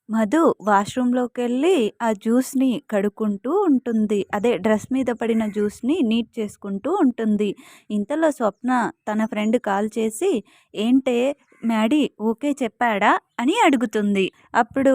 మధు వాష్‌రూమ్‌లోకెళ్ళి ఆ జ్యూస్‌ని కడుక్కుంటూ ఉంటుంది. అదే డ్రెస్ మీద పడిన జ్యూస్‌ని నీట్ చేసుకుంటూ ఉంటుంది. ఇంతలో స్వప్న తన ఫ్రెండ్ కాల్ చేసి, "ఏంటే మ్యాడీ ఓకే చెప్పాడా?" అని అడుగుతుంది. అప్పుడు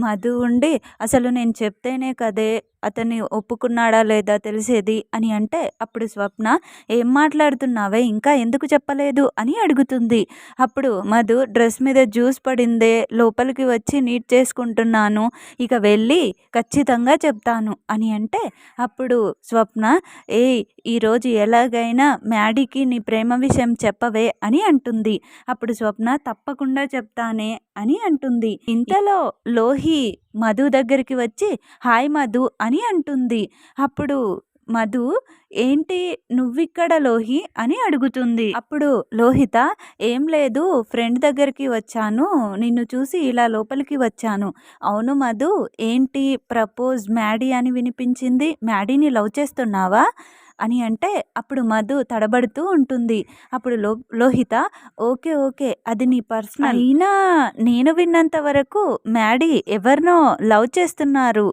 మధు ఉండి, "అసలు నేను చెప్తేనే కదే అతన్ని ఒప్పుకున్నాడా లేదా తెలిసేది" అని అంటే, అప్పుడు స్వప్న, "ఏం మాట్లాడుతున్నావే ఇంకా ఎందుకు చెప్పలేదు?" అని అడుగుతుంది. అప్పుడు మధు, "డ్రెస్ మీద జ్యూస్ పడిందే లోపలికి వచ్చి నీట్ చేసుకుంటున్నాను. ఇక వెళ్ళి ఖచ్చితంగా చెప్తాను" అని అంటే, అప్పుడు స్వప్న, "ఏయ్! ఈరోజు ఎలాగైనా మ్యాడీకి నీ ప్రేమ విషయం చెప్పవే" అని అంటుంది. అప్పుడు స్వప్న, "తప్పకుండా చెప్తానే" అని అంటుంది. ఇంతలో లోహి మధు దగ్గరికి వచ్చి, "హాయ్ మధు" అని అంటుంది. అప్పుడు మధు, "ఏంటి నువ్విక్కడ లోహి" అని అడుగుతుంది. అప్పుడు లోహిత, "ఏం లేదు ఫ్రెండ్ దగ్గరికి వచ్చాను. నిన్ను చూసి ఇలా లోపలికి వచ్చాను." "అవును మధు, ఏంటి ప్రపోజ్ మ్యాడీ అని వినిపించింది. మ్యాడీని లవ్ చేస్తున్నావా?" అని అంటే, అప్పుడు మధు తడబడుతూ ఉంటుంది. అప్పుడు లోహిత, "ఓకే. ఓకే. అది నీ పర్సనల్. అయినా నేను విన్నంత వరకు మ్యాడీ ఎవరినో లవ్ చేస్తున్నారు.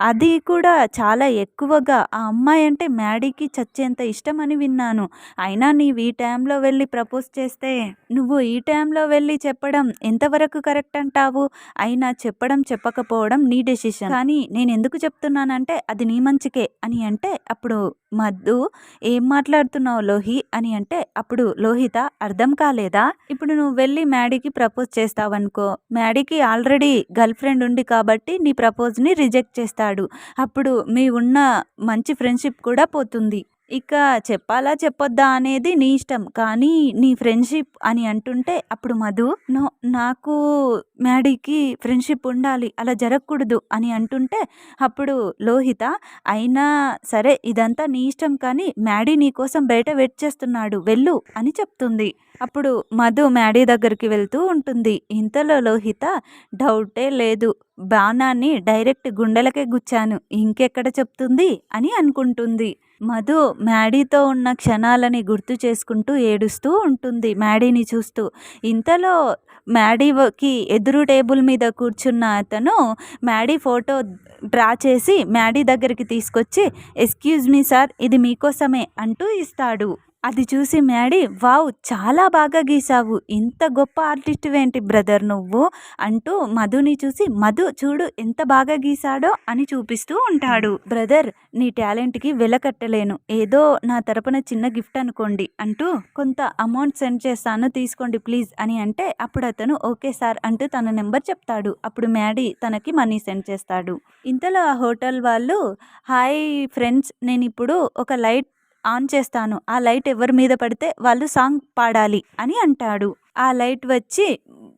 అది కూడా చాలా ఎక్కువగా. ఆ అమ్మాయి అంటే మ్యాడీకి చచ్చేంత ఇష్టమని విన్నాను. అయినా నీవు ఈ టైంలో వెళ్ళి ప్రపోజ్ చేస్తే, నువ్వు ఈ టైంలో వెళ్ళి చెప్పడం ఎంతవరకు కరెక్ట్ అంటావు? అయినా చెప్పడం చెప్పకపోవడం నీ డెసిషన్. కానీ నేనెందుకు చెప్తున్నానంటే అది నీ మంచికే" అని అంటే, అప్పుడు మధు, "ఏం మాట్లాడుతున్నావు లోహి" అని అంటే, అప్పుడు లోహిత, "అర్థం కాలేదా? ఇప్పుడు నువ్వు వెళ్ళి మ్యాడీకి ప్రపోజ్ చేస్తావనుకో, మ్యాడీకి ఆల్రెడీ గర్ల్ ఫ్రెండ్ ఉంది కాబట్టి నీ ప్రపోజ్‌ని రిజెక్ట్ చేస్తాడు. అప్పుడు మీ ఉన్న మంచి ఫ్రెండ్‌షిప్ కూడా పోతుంది. ఇక చెప్పాలా చెప్పొద్దా అనేది నీ ఇష్టం. కానీ నీ ఫ్రెండ్‌షిప్" అని అంటుంటే, అప్పుడు మధు, "నో, నాకు మ్యాడీకి ఫ్రెండ్‌షిప్ ఉండాలి. అలా జరగకూడదు" అని అంటుంటే, అప్పుడు లోహిత, "అయినా సరే ఇదంతా నీ ఇష్టం కానీ మ్యాడీ నీ కోసం బయట వెయిట్ చేస్తున్నాడు వెళ్ళు" అని చెప్తుంది. అప్పుడు మధు మ్యాడీ దగ్గరికి వెళ్తూ ఉంటుంది. ఇంతలో లోహిత, "డౌటే లేదు. బాణాన్ని డైరెక్ట్ గుండెలకే గుచ్చాను. ఇంకెక్కడ చెప్తుంది" అని అనుకుంటుంది. మధు మ్యాడీతో ఉన్న క్షణాలని గుర్తు చేసుకుంటూ ఏడుస్తూ ఉంటుంది మ్యాడీని చూస్తూ. ఇంతలో మ్యాడీకి ఎదురు టేబుల్ మీద కూర్చున్న అతను మ్యాడీ ఫోటో డ్రా చేసి మ్యాడీ దగ్గరికి తీసుకొచ్చి, "ఎక్స్‌క్యూజ్ మీ సార్, ఇది మీకోసమే" అంటూ ఇస్తాడు. అది చూసి మ్యాడీ, "వావ్! చాలా బాగా గీసావు. ఇంత గొప్ప ఆర్టిస్ట్‌వేంటి బ్రదర్ నువ్వు" అంటూ మధుని చూసి, "మధు చూడు ఎంత బాగా గీసాడో" అని చూపిస్తూ ఉంటాడు. "బ్రదర్, నీ టాలెంట్‌కి వెలకట్టలేను. ఏదో నా తరపున చిన్న గిఫ్ట్ అనుకోండి" అంటూ, "కొంత అమౌంట్ సెండ్ చేస్తాను తీసుకోండి ప్లీజ్" అని అంటే, అప్పుడు అతను, "ఓకే సార్" అంటూ తన నెంబర్ చెప్తాడు. అప్పుడు మ్యాడీ తనకి మనీ సెండ్ చేస్తాడు. ఇంతలో ఆ హోటల్ వాళ్ళు, "హాయ్ ఫ్రెండ్స్, నేనిప్పుడు ఒక లైట్ ఆన్ చేస్తాను. ఆ లైట్ ఎవరి మీద పడితే వాళ్ళు సాంగ్ పాడాలి" అని అంటాడు. ఆ లైట్ వచ్చి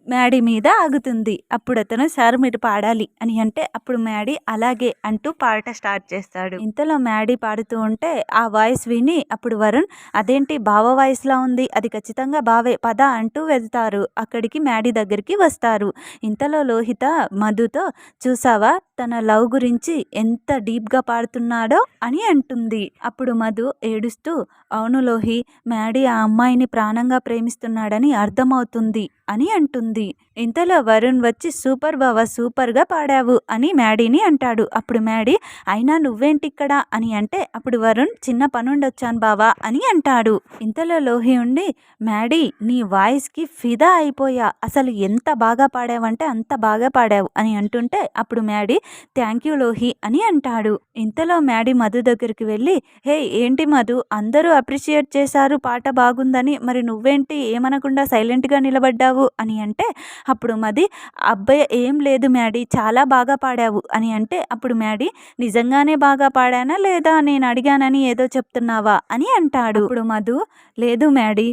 మ్యాడీ మీద ఆగుతుంది. అప్పుడు అతను, "సార్ మీరు పాడాలి" అని అంటే, అప్పుడు మ్యాడీ "అలాగే" అంటూ పాట స్టార్ట్ చేస్తాడు. ఇంతలో మ్యాడీ పాడుతూ ఉంటే ఆ వాయిస్ విని అప్పుడు వరుణ్, "అదేంటి బావ వాయిస్‌లా ఉంది. అది ఖచ్చితంగా బావే పద" అంటూ వెళ్తారు. అక్కడికి మ్యాడీ దగ్గరికి వస్తారు. ఇంతలో లోహిత మధుతో, "చూసావా తన లవ్ గురించి ఎంత డీప్‌గా పాడుతున్నాడో" అని అంటుంది. అప్పుడు మధు ఏడుస్తూ, "అవును లోహి, మ్యాడీ ఆ అమ్మాయిని ప్రాణంగా ప్రేమిస్తున్నాడని అర్థమవుతుంది" అని అంటుంది. ఇంతలో వరుణ్ వచ్చి, "సూపర్ బావ, సూపర్‌గా పాడావు" అని మ్యాడీని అంటాడు. అప్పుడు మ్యాడీ, "అయినా నువ్వేంటిక్కడ" అని అంటే, అప్పుడు వరుణ్, "చిన్న పనుండొచ్చాను బావా" అని అంటాడు. ఇంతలో లోహి ఉండి, "మ్యాడీ నీ వాయిస్‌కి ఫిదా అయిపోయా. అసలు ఎంత బాగా పాడావంటే అంత బాగా పాడావు" అని అంటుంటే, అప్పుడు మ్యాడీ, "థ్యాంక్ యూ లోహి" అని అంటాడు. ఇంతలో మ్యాడీ మధు దగ్గరికి వెళ్ళి, "హే ఏంటి మధు, అందరూ అప్రిషియేట్ చేశారు పాట బాగుందని, మరి నువ్వేంటి ఏమనకుండా సైలెంట్‌గా నిలబడ్డావు" అని అంటే, అప్పుడు మధు, "అబ్బే ఏం లేదు మ్యాడీ, చాలా బాగా పాడావు" అని అంటే, అప్పుడు మ్యాడీ, "నిజంగానే బాగా పాడానా లేదా నేను అడిగానని ఏదో చెప్తున్నావా" అని అంటాడు. అప్పుడు మధు, "లేదు మ్యాడీ,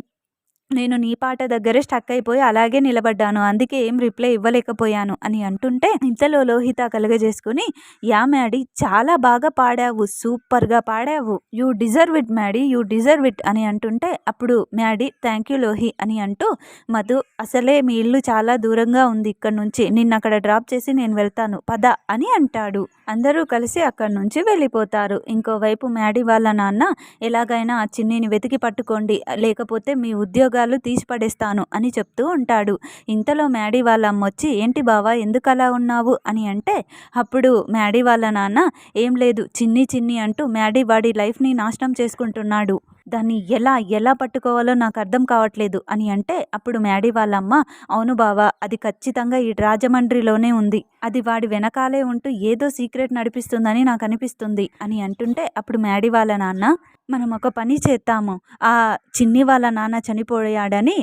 నేను నీ పాట దగ్గరే స్టక్ అయిపోయి అలాగే నిలబడ్డాను. అందుకే ఏం రిప్లై ఇవ్వలేకపోయాను" అని అంటుంటే, ఇంతలో లోహిత కలుగజేసుకుని, "యా మ్యాడీ, చాలా బాగా పాడావు. సూపర్‌గా పాడావు. You deserve it Maddy, you deserve it" అని అంటుంటే, అప్పుడు మ్యాడీ, "థ్యాంక్ యూ లోహి" అని అంటూ, మధు, "అసలే మీ ఇల్లు చాలా దూరంగా ఉంది ఇక్కడి నుంచి. నిన్నక్కడ డ్రాప్ చేసి నేను వెళ్తాను పద" అని అంటాడు. అందరూ కలిసి అక్కడి నుంచి వెళ్ళిపోతారు. ఇంకోవైపు మ్యాడీ వాళ్ళ నాన్న, "ఎలాగైనా ఆ చిన్నిని వెతికి పట్టుకోండి. లేకపోతే మీ ఉద్యోగాలు ఉద్యోగాలు తీసి పడేస్తాను అని చెప్తూ ఉంటాడు. ఇంతలో మ్యాడీ వాళ్ళ అమ్మ వచ్చి, ఏంటి బావా ఎందుకలా ఉన్నావు అని అంటే, అప్పుడు మ్యాడీ వాళ్ళ నాన్న, ఏం లేదు చిన్ని చిన్ని అంటూ మ్యాడీ వాడి లైఫ్ని నాశనం చేసుకుంటున్నాడు, దాన్ని ఎలా ఎలా పట్టుకోవాలో నాకు అర్థం కావట్లేదు అని అంటే, అప్పుడు మ్యాడీ వాళ్ళమ్మ, అవును బావా అది ఖచ్చితంగా ఈ రాజమండ్రిలోనే ఉంది, అది వాడి వెనకాలే ఉంటూ ఏదో సీక్రెట్ నడిపిస్తుందని నాకు అనిపిస్తుంది అని అంటుంటే, అప్పుడు మ్యాడీ వాళ్ళ నాన్న, మనం ఒక పని చేద్దాము, ఆ చిన్ని వాళ్ళ నాన్న చనిపోయాడని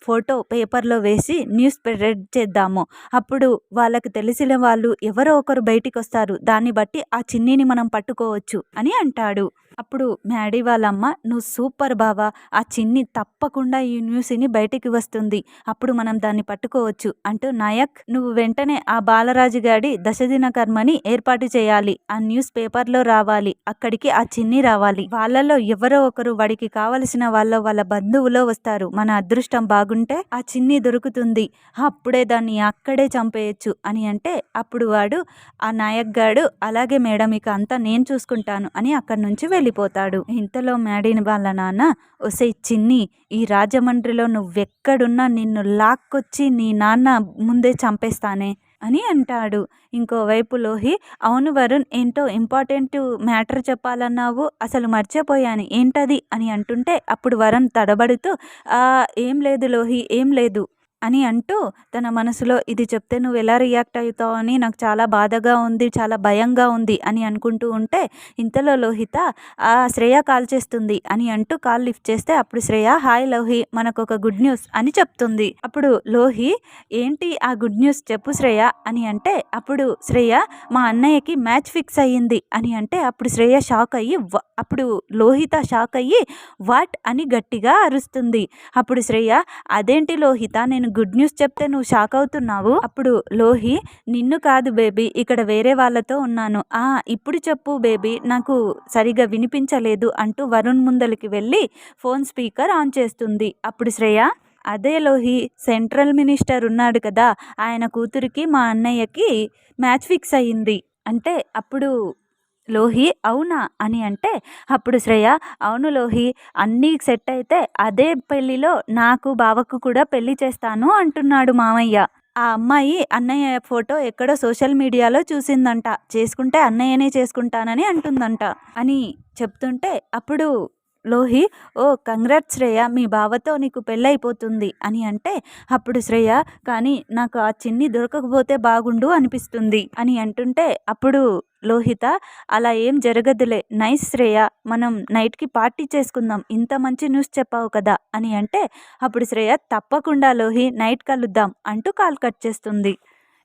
ఫోటో పేపర్లో వేసి న్యూస్ స్ప్రెడ్ చేద్దాము, అప్పుడు వాళ్ళకి తెలిసిన వాళ్ళు ఎవరో ఒకరు బయటికి వస్తారు, దాన్ని బట్టి ఆ చిన్నిని మనం పట్టుకోవచ్చు అని అంటాడు. అప్పుడు మ్యాడీ వాళ్ళమ్మ, నువ్వు సూపర్ బావా, ఆ చిన్ని తప్పకుండా ఈ న్యూస్ని బయటికి వస్తుంది, అప్పుడు మనం దాన్ని పట్టుకోవచ్చు అంటూ, నాయక్ నువ్వు వెంటనే ఆ బాలరాజు గాడి దశదిన కర్మని ఏర్పాటు చేయాలి, ఆ న్యూస్ పేపర్లో రావాలి, అక్కడికి ఆ చిన్ని రావాలి, వాళ్ళలో ఎవరో ఒకరు వాడికి కావలసిన వాళ్ళ బంధువులో వస్తారు, మన అదృష్టం బాగుంటే ఆ చిన్ని దొరుకుతుంది, అప్పుడే దాన్ని అక్కడే చంపేయచ్చు అని అంటే, అప్పుడు వాడు ఆ నాయక్ గాడు, అలాగే మేడం ఇక అంతా నేను చూసుకుంటాను అని అక్కడి నుంచి వెళ్ళిపోతాడు. ఇంతలో మ్యాడీని వాళ్ళ నాన్న, ఒసే చిన్ని, ఈ రాజమండ్రిలో నువ్వెక్కడున్నా నిన్ను లాక్కొచ్చి నీ నాన్న ముందే చంపేస్తానే అని అంటాడు. ఇంకోవైపు లోహి, అవును వరుణ్ ఏంటో ఇంపార్టెంట్ మ్యాటర్ చెప్పాలన్నావు, అసలు మర్చిపోయాను ఏంటది అని అంటుంటే, అప్పుడు వరుణ్ తడబడుతూ, ఏం లేదు లోహి ఏం లేదు అని అంటూ తన మనసులో, ఇది చెప్తే నువ్వు ఎలా రియాక్ట్ అవుతావు అని నాకు చాలా బాధగా ఉంది, చాలా భయంగా ఉంది అని అనుకుంటూ ఉంటే, ఇంతలో లోహిత శ్రేయ కాల్ చేస్తుంది అని అంటూ కాల్ లిఫ్ట్ చేస్తే, అప్పుడు శ్రేయ, హాయ్ లోహి మనకు ఒక గుడ్ న్యూస్ అని చెప్తుంది. అప్పుడు లోహి, ఏంటి ఆ గుడ్ న్యూస్ చెప్పు శ్రేయ అని అంటే, అప్పుడు శ్రేయ, మా అన్నయ్యకి మ్యాచ్ ఫిక్స్ అయ్యింది అని అంటే, అప్పుడు శ్రేయ షాక్ అయ్యి అప్పుడు లోహిత షాక్ అయ్యి వాట్ అని గట్టిగా అరుస్తుంది. అప్పుడు శ్రేయ, అదేంటి లోహిత నేను గుడ్ న్యూస్ చెప్తే నువ్వు షాక్ అవుతున్నావు, అప్పుడు లోహి, నిన్ను కాదు బేబీ ఇక్కడ వేరే వాళ్ళతో ఉన్నాను, ఇప్పుడు చెప్పు బేబీ నాకు సరిగా వినిపించలేదు అంటూ వరుణ్ ముందలికి వెళ్ళి ఫోన్ స్పీకర్ ఆన్ చేస్తుంది. అప్పుడు శ్రేయ, అదే లోహి సెంట్రల్ మినిస్టర్ ఉన్నాడు కదా, ఆయన కూతురికి మా అన్నయ్యకి మ్యాచ్ ఫిక్స్ అయ్యింది అంటే, అప్పుడు లోహి, అవునా అని అంటే, అప్పుడు శ్రేయ, అవును లోహి అన్నీ సెట్ అయితే అదే పెళ్ళిలో నాకు బావకు కూడా పెళ్లి చేస్తాను అంటున్నాడు మామయ్య, ఆ అమ్మాయి అన్నయ్య ఫోటో ఎక్కడో సోషల్ మీడియాలో చూసిందంట, చేసుకుంటే అన్నయ్యనే చేసుకుంటానని అంటుందంట అని చెప్తుంటే, అప్పుడు లోహి, ఓ కంగ్రాట్స్ శ్రేయ, మీ బావతో నీకు పెళ్ళైపోతుంది అని అంటే, అప్పుడు శ్రేయ, కానీ నాకు ఆ చిన్ని దొరకకపోతే బాగుండు అనిపిస్తుంది అని అంటుంటే, అప్పుడు లోహిత, అలా ఏం జరగదులే, నైస్ శ్రేయ, మనం నైట్కి పార్టీ చేసుకుందాం, ఇంత మంచి న్యూస్ చెప్పావు కదా అని అంటే, అప్పుడు శ్రేయ, తప్పకుండా లోహి నైట్ కలుద్దాం అంటూ కాల్ కట్ చేస్తుంది.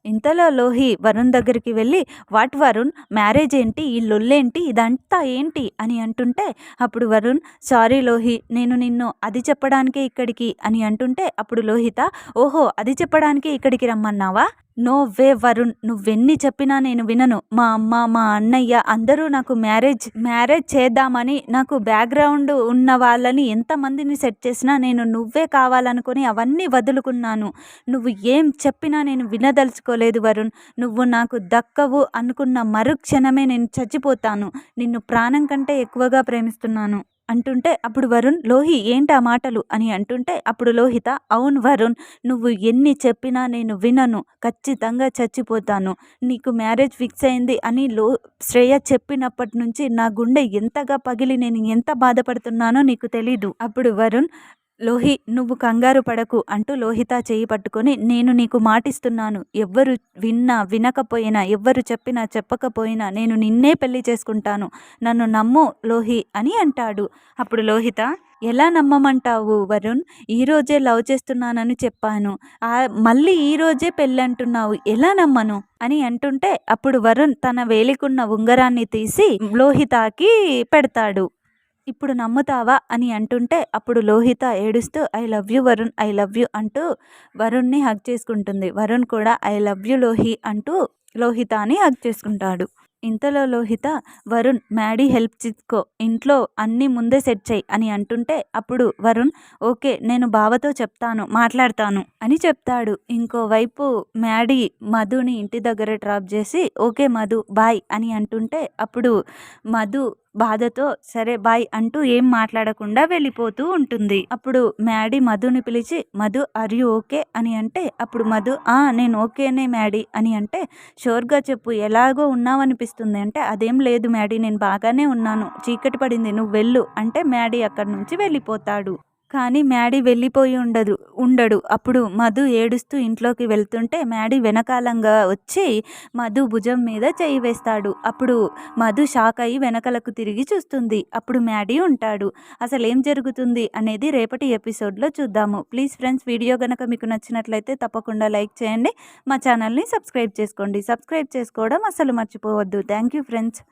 ఇంతలో లోహి వరుణ్ దగ్గరికి వెళ్ళి, వాట్ వరుణ్ మ్యారేజ్ ఏంటి, ఈ లొల్లేంటి, ఇదంతా ఏంటి అని అంటుంటే, అప్పుడు వరుణ్, సారీ లోహి నేను నిన్ను అది చెప్పడానికే ఇక్కడికి అని అంటుంటే, అప్పుడు లోహిత, ఓహో అది చెప్పడానికే ఇక్కడికి రమ్మన్నావా, నో వే వరుణ్, నువ్వెన్ని చెప్పినా నేను వినను, మా అమ్మ మా అన్నయ్య అందరూ నాకు మ్యారేజ్ చేద్దామని నాకు బ్యాక్గ్రౌండ్ ఉన్న వాళ్ళని ఎంతమందిని సెట్ చేసినా నేను నువ్వే కావాలనుకొని అవన్నీ వదులుకున్నాను, నువ్వు ఏం చెప్పినా నేను వినదలుచుకోలేదు వరుణ్, నువ్వు నాకు దక్కవు అనుకున్న మరుక్షణమే నేను చచ్చిపోతాను, నిన్ను ప్రాణం కంటే ఎక్కువగా ప్రేమిస్తున్నాను అంటుంటే, అప్పుడు వరుణ్, లోహి ఏంటి ఆ మాటలు అని అంటుంటే, అప్పుడు లోహిత, అవును వరుణ్ నువ్వు ఎన్ని చెప్పినా నేను వినను, ఖచ్చితంగా చచ్చిపోతాను, నీకు మ్యారేజ్ ఫిక్స్ అయింది అని శ్రేయ చెప్పినప్పటి నుంచి నా గుండె ఎంతగా పగిలి నేను ఎంత బాధపడుతున్నానో నీకు తెలీదు. అప్పుడు వరుణ్, లోహి నువ్వు కంగారు పడకు అంటూ లోహిత చేయి పట్టుకొని, నేను నీకు మాటిస్తున్నాను, ఎవ్వరు విన్నా వినకపోయినా ఎవ్వరు చెప్పినా చెప్పకపోయినా నేను నిన్నే పెళ్లి చేసుకుంటాను, నన్ను నమ్ము లోహి అని అంటాడు. అప్పుడు లోహిత, ఎలా నమ్మమంటావు వరుణ్, ఈరోజే లవ్ చేస్తున్నానని చెప్పాను, మళ్ళీ ఈరోజే పెళ్ళి అంటున్నావు, ఎలా నమ్మను అని అంటుంటే, అప్పుడు వరుణ్ తన వేలికున్న ఉంగరాన్ని తీసి లోహితకి పెడతాడు. ఇప్పుడు నమ్ముతావా అని అంటుంటే, అప్పుడు లోహిత ఏడుస్తూ, I love you Varun, I love you అంటూ వరుణ్ని హగ్ చేసుకుంటుంది. వరుణ్ కూడా ఐ లవ్ యూ లోహి అంటూ లోహితని హగ్ చేసుకుంటాడు. ఇంతలో లోహిత, వరుణ్ మ్యాడీ హెల్ప్ తీసుకో, ఇంట్లో అన్నీ ముందే సెట్ చేయి అని అంటుంటే, అప్పుడు వరుణ్, ఓకే నేను బావతో చెప్తాను మాట్లాడతాను అని చెప్తాడు. ఇంకోవైపు మ్యాడీ మధుని ఇంటి దగ్గర డ్రాప్ చేసి, ఓకే మధు బాయ్ అని అంటుంటే, అప్పుడు మధు బాధతో సరే బాయ్ అంటూ ఏం మాట్లాడకుండా వెళ్ళిపోతూ ఉంటుంది. అప్పుడు మ్యాడీ మధుని పిలిచి మధు ఆర్ యూ ఓకే అని అంటే అప్పుడు మధు నేను ఓకేనే మ్యాడీ అని అంటే షూర్‌గా చెప్పు ఎలాగో ఉన్నావనిపిస్తుంది అంటే అదేం లేదు మ్యాడీ నేను బాగానే ఉన్నాను. చీకటి పడింది నువ్వు వెళ్ళు అంటే మ్యాడీ అక్కడి నుంచి వెళ్ళిపోతాడు. కానీ మ్యాడీ వెళ్ళిపోయి ఉండడు. అప్పుడు మధు ఏడుస్తూ ఇంట్లోకి వెళ్తుంటే మ్యాడీ వెనకాలంగా వచ్చి మధు భుజం మీద చెయ్యి వేస్తాడు. అప్పుడు మధు షాక్ అయ్యి వెనకలకు తిరిగి చూస్తుంది. అప్పుడు మ్యాడీ ఉంటాడు. అసలేం జరుగుతుంది అనేది రేపటి ఎపిసోడ్‌లో చూద్దాము. ప్లీజ్ ఫ్రెండ్స్ వీడియో గనక మీకు నచ్చినట్లయితే తప్పకుండా లైక్ చేయండి. మా ఛానల్‌ని సబ్స్క్రైబ్ చేసుకోండి. సబ్స్క్రైబ్ చేసుకోవడం అస్సలు మర్చిపోవద్దు. Thank you friends.